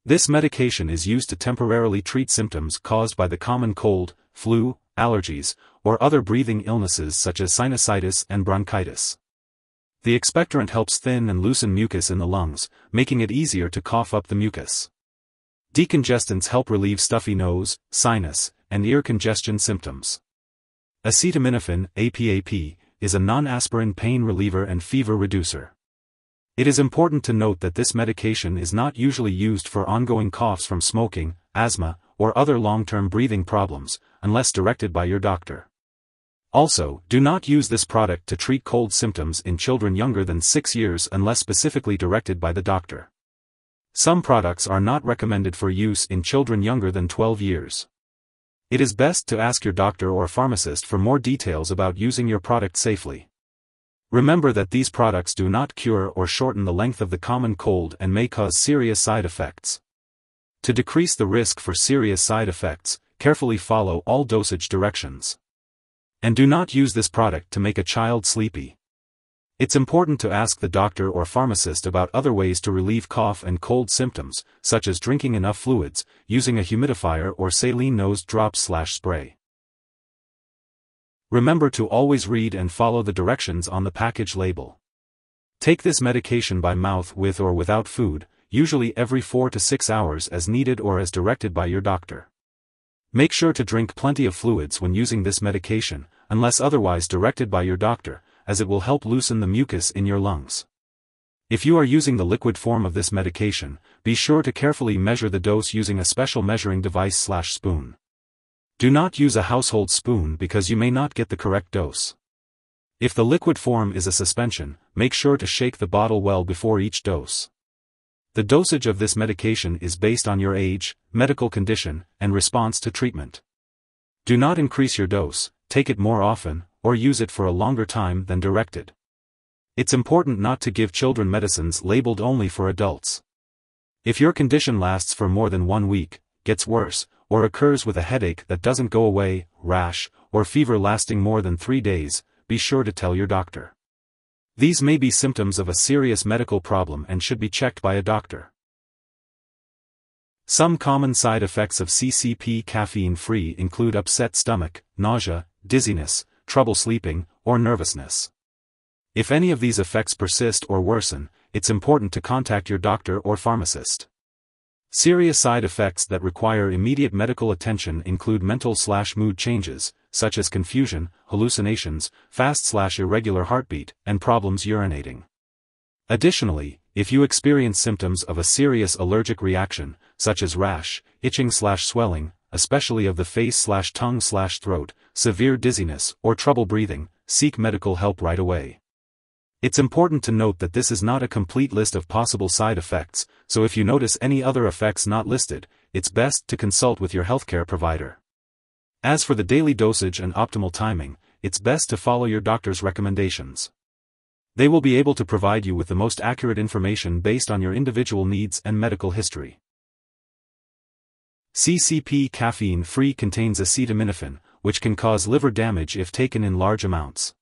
This medication is used to temporarily treat symptoms caused by the common cold, flu, allergies, or other breathing illnesses such as sinusitis and bronchitis. The expectorant helps thin and loosen mucus in the lungs, making it easier to cough up the mucus. Decongestants help relieve stuffy nose, sinus, and ear congestion symptoms. Acetaminophen, APAP, is a non-aspirin pain reliever and fever reducer. It is important to note that this medication is not usually used for ongoing coughs from smoking, asthma, or other long-term breathing problems, unless directed by your doctor. Also, do not use this product to treat cold symptoms in children younger than 6 years unless specifically directed by the doctor. Some products are not recommended for use in children younger than 12 years. It is best to ask your doctor or pharmacist for more details about using your product safely. Remember that these products do not cure or shorten the length of the common cold and may cause serious side effects. To decrease the risk for serious side effects, carefully follow all dosage directions. And do not use this product to make a child sleepy. It's important to ask the doctor or pharmacist about other ways to relieve cough and cold symptoms, such as drinking enough fluids, using a humidifier or saline nose drops/spray. Remember to always read and follow the directions on the package label. Take this medication by mouth with or without food, usually every 4 to 6 hours as needed or as directed by your doctor. Make sure to drink plenty of fluids when using this medication, unless otherwise directed by your doctor, as it will help loosen the mucus in your lungs. If you are using the liquid form of this medication, be sure to carefully measure the dose using a special measuring device/spoon. Do not use a household spoon because you may not get the correct dose. If the liquid form is a suspension, make sure to shake the bottle well before each dose. The dosage of this medication is based on your age, medical condition, and response to treatment. Do not increase your dose, take it more often, or use it for a longer time than directed. It's important not to give children medicines labeled only for adults. If your condition lasts for more than 1 week, gets worse, or occurs with a headache that doesn't go away, rash, or fever lasting more than 3 days, be sure to tell your doctor. These may be symptoms of a serious medical problem and should be checked by a doctor. Some common side effects of CCP caffeine-free include upset stomach, nausea, dizziness, trouble sleeping, or nervousness. If any of these effects persist or worsen, it's important to contact your doctor or pharmacist. Serious side effects that require immediate medical attention include mental/mood changes, such as confusion, hallucinations, fast/irregular heartbeat, and problems urinating. Additionally, if you experience symptoms of a serious allergic reaction, such as rash, itching/swelling, especially of the face/tongue/throat, severe dizziness, or trouble breathing, seek medical help right away. It's important to note that this is not a complete list of possible side effects, so if you notice any other effects not listed, it's best to consult with your healthcare provider. As for the daily dosage and optimal timing, it's best to follow your doctor's recommendations. They will be able to provide you with the most accurate information based on your individual needs and medical history. CCP caffeine-free contains acetaminophen, which can cause liver damage if taken in large amounts.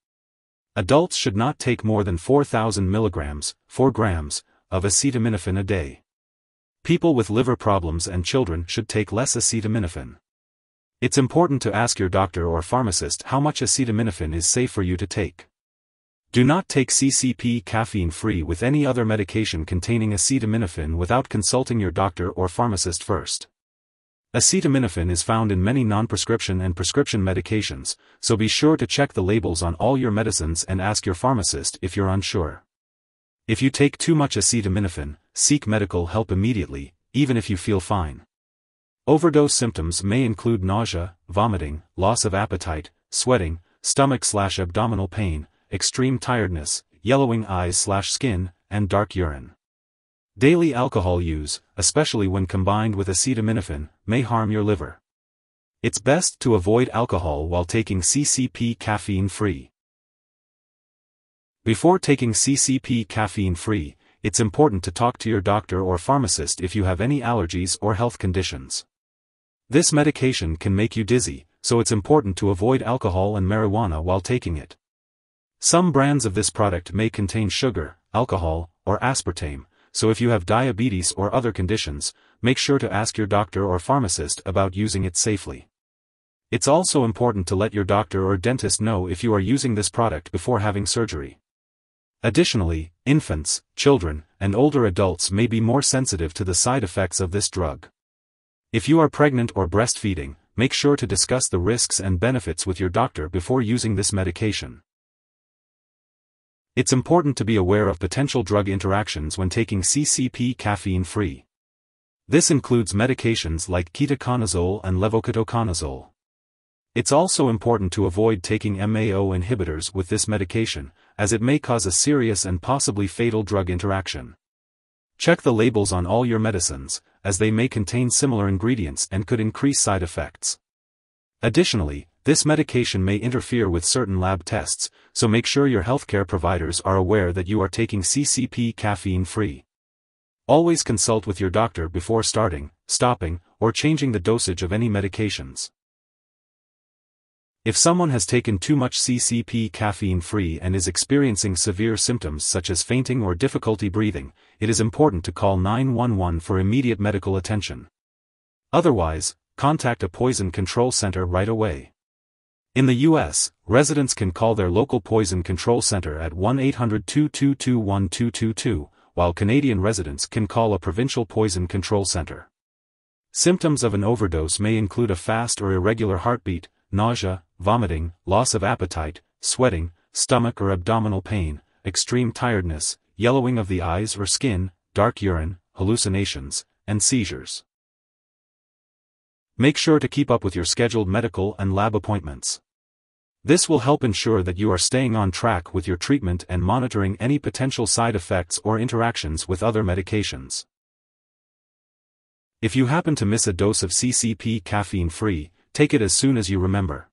Adults should not take more than 4,000 milligrams, 4 grams, of acetaminophen a day. People with liver problems and children should take less acetaminophen. It's important to ask your doctor or pharmacist how much acetaminophen is safe for you to take. Do not take CCP caffeine-free with any other medication containing acetaminophen without consulting your doctor or pharmacist first. Acetaminophen is found in many non-prescription and prescription medications, so be sure to check the labels on all your medicines and ask your pharmacist if you're unsure. If you take too much acetaminophen, seek medical help immediately, even if you feel fine. Overdose symptoms may include nausea, vomiting, loss of appetite, sweating, stomach/abdominal pain, extreme tiredness, yellowing eyes/skin, and dark urine. Daily alcohol use, especially when combined with acetaminophen, may harm your liver. It's best to avoid alcohol while taking CCP caffeine-free. Before taking CCP caffeine-free, it's important to talk to your doctor or pharmacist if you have any allergies or health conditions. This medication can make you dizzy, so it's important to avoid alcohol and marijuana while taking it. Some brands of this product may contain sugar, alcohol, or aspartame, so if you have diabetes or other conditions, make sure to ask your doctor or pharmacist about using it safely. It's also important to let your doctor or dentist know if you are using this product before having surgery. Additionally, infants, children, and older adults may be more sensitive to the side effects of this drug. If you are pregnant or breastfeeding, make sure to discuss the risks and benefits with your doctor before using this medication. It's important to be aware of potential drug interactions when taking CCP caffeine-free. This includes medications like ketoconazole and levoketoconazole. It's also important to avoid taking MAO inhibitors with this medication, as it may cause a serious and possibly fatal drug interaction. Check the labels on all your medicines, as they may contain similar ingredients and could increase side effects. Additionally, this medication may interfere with certain lab tests, so make sure your healthcare providers are aware that you are taking CCP caffeine-free. Always consult with your doctor before starting, stopping, or changing the dosage of any medications. If someone has taken too much CCP caffeine-free and is experiencing severe symptoms such as fainting or difficulty breathing, it is important to call 911 for immediate medical attention. Otherwise, contact a poison control center right away. In the U.S., residents can call their local poison control center at 1-800-222-1222, while Canadian residents can call a provincial poison control center. Symptoms of an overdose may include a fast or irregular heartbeat, nausea, vomiting, loss of appetite, sweating, stomach or abdominal pain, extreme tiredness, yellowing of the eyes or skin, dark urine, hallucinations, and seizures. Make sure to keep up with your scheduled medical and lab appointments. This will help ensure that you are staying on track with your treatment and monitoring any potential side effects or interactions with other medications. If you happen to miss a dose of CCP caffeine-free, take it as soon as you remember.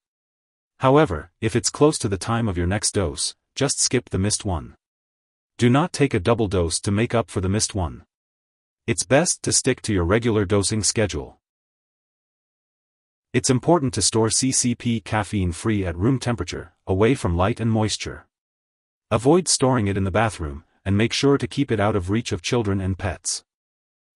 However, if it's close to the time of your next dose, just skip the missed one. Do not take a double dose to make up for the missed one. It's best to stick to your regular dosing schedule. It's important to store CCP caffeine-free at room temperature, away from light and moisture. Avoid storing it in the bathroom, and make sure to keep it out of reach of children and pets.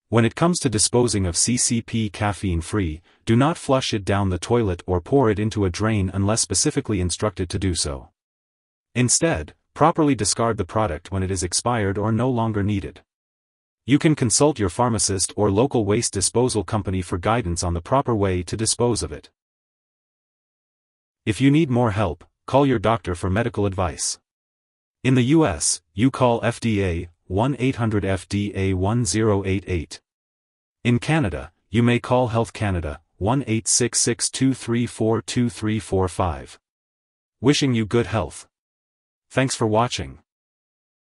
When it comes to disposing of CCP caffeine-free, do not flush it down the toilet or pour it into a drain unless specifically instructed to do so. Instead, properly discard the product when it is expired or no longer needed. You can consult your pharmacist or local waste disposal company for guidance on the proper way to dispose of it. If you need more help, call your doctor for medical advice. In the US, you call FDA 1-800-FDA-1088. In Canada, you may call Health Canada 1-866-234-2345. Wishing you good health. Thanks for watching.